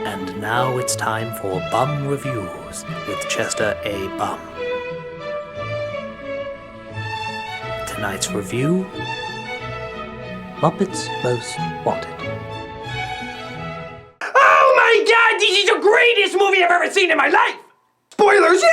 And now it's time for Bum Reviews with Chester A. Bum. Tonight's review, Muppets Most Wanted. Oh my god, this is the greatest movie I've ever seen in my life! Spoilers, yay!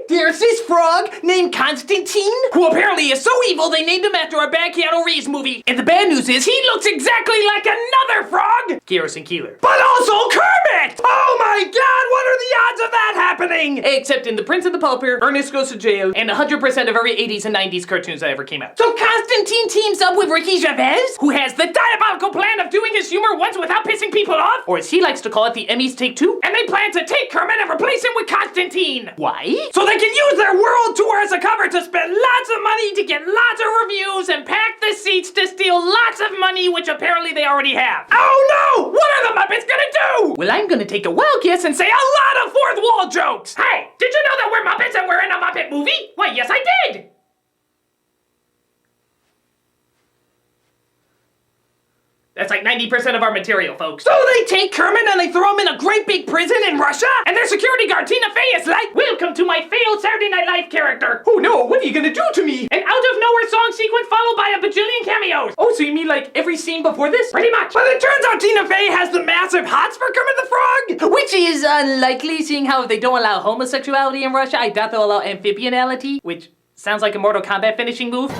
There's this frog named Constantine, who apparently is so evil they named him after a bad Keanu Reeves movie. And the bad news is he looks exactly like another frog! Garrison Keeler. But also Kermit! Oh my god, what are the odds of that happening? Except in The Prince and the Pauper, Ernest Goes to Jail, and 100% of every 80s and 90s cartoons that ever came out. So Constantine teams up with Ricky Gervais, who has the diabolical plan of doing his humor once without pissing people off, or as he likes to call it, the Emmys Take Two, and they plan to take Kermit and replace him with Constantine. Why? So they can use their world tour as a cover to spend lots of money to get lots of reviews and pack the seats to steal lots of money, which apparently they already have. Oh no! What are the Muppets gonna do? Well, I'm gonna take a wild guess and say a lot of fourth wall jokes. Hey, did you know that we're Muppets and we're in a Muppet movie? Why, yes I did! That's like 90% of our material, folks. So they take Kermit and they throw him in a great big prison in Russia? And their security guard, Tina Fey, is like, "Welcome to my failed Saturday Night Live character." Oh no, what are you gonna do to me? An out-of-nowhere song sequence followed by a bajillion cameos. Oh, so you mean like every scene before this? Pretty much. But it turns out Tina Fey has the massive hots for Kermit the Frog. Which is unlikely, seeing how if they don't allow homosexuality in Russia, I doubt they'll allow amphibianality, which sounds like a Mortal Kombat finishing move.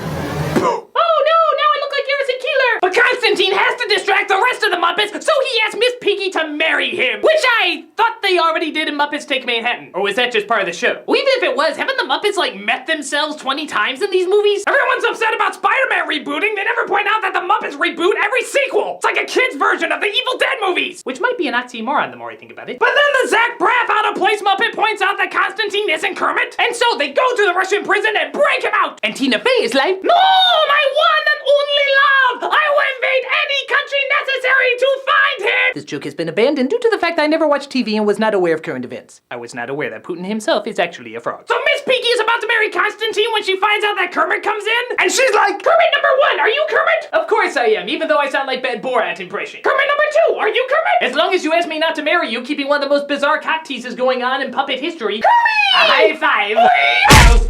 But Constantine has to distract the rest of the Muppets, so he asks Miss Piggy to marry him. Which I thought they already did in Muppets Take Manhattan. Or was that just part of the show? Well, even if it was, haven't the Muppets like met themselves 20 times in these movies? Everyone's upset about Spider-Man rebooting. They never point out that the Muppets reboot every sequel. It's like a kid's version of the Evil Dead movies. Which might be an oxymoron the more I think about it. But then the Zach Braff out of place Muppet points out that Constantine isn't Kermit. And so they go to the Russian prison and break him out. And Tina Fey is like, "No, my one and only love! I will invade any country necessary to find him!" This joke has been abandoned due to the fact that I never watched TV and was not aware of current events. I was not aware that Putin himself is actually a frog. So Miss Piggy is about to marry Constantine when she finds out that Kermit comes in, and she's like, "Kermit number one, are you Kermit?" Of course I am, even though I sound like bad Borat impression. "Kermit number two, are you Kermit?" As long as you ask me not to marry you, keeping one of the most bizarre cock teases going on in puppet history. Kermit! A high five.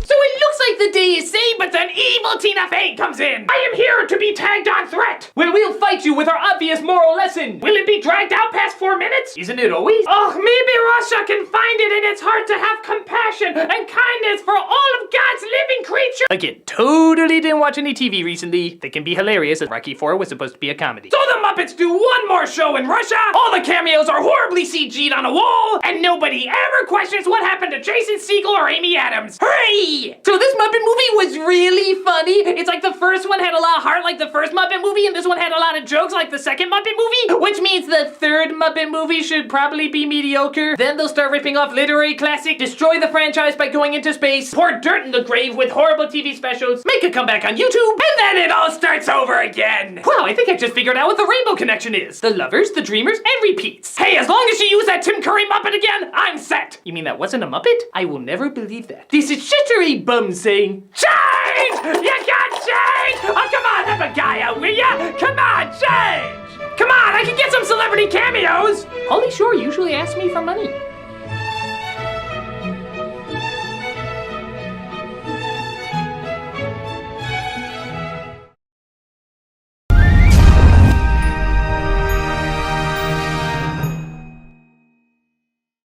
So it looks like the day is saved, but then evil Tina Fey comes in. "I am here to be tagged on threat, where we'll fight you with our obvious moral lesson. Will it be dragged out past 4 minutes? Isn't it always? Oh, maybe Russia can find it in its heart to have compassion and kindness for all of God's living creatures." Again, totally didn't watch any TV recently. They can be hilarious, as Rocky IV was supposed to be a comedy. So the Muppets do one more show in Russia. All the cameos are horribly CG'd on a wall, and nobody ever questions what happened to Jason Segel or Amy Adams. Hooray! So this Muppet movie was really funny. It's like the first one had a lot of heart like the first Muppet movie, and this one had a lot of jokes like the second Muppet movie, which means the third Muppet movie should probably be mediocre. Then they'll start ripping off literary classic, destroy the franchise by going into space, pour dirt in the grave with horrible TV specials, make a comeback on YouTube, and then it all starts over again. Wow, I think I just figured out what the Rainbow Connection is. The lovers, the dreamers, and repeats. Hey, as long as you use that Tim Curry Muppet again, I'm set. You mean that wasn't a Muppet? I will never believe that. This is Chester A. Bum saying, change! You got change! Oh, come on, help a guy out, will ya? Come on, change! Come on, I can get some celebrity cameos! Pauly Shore usually asks me for money.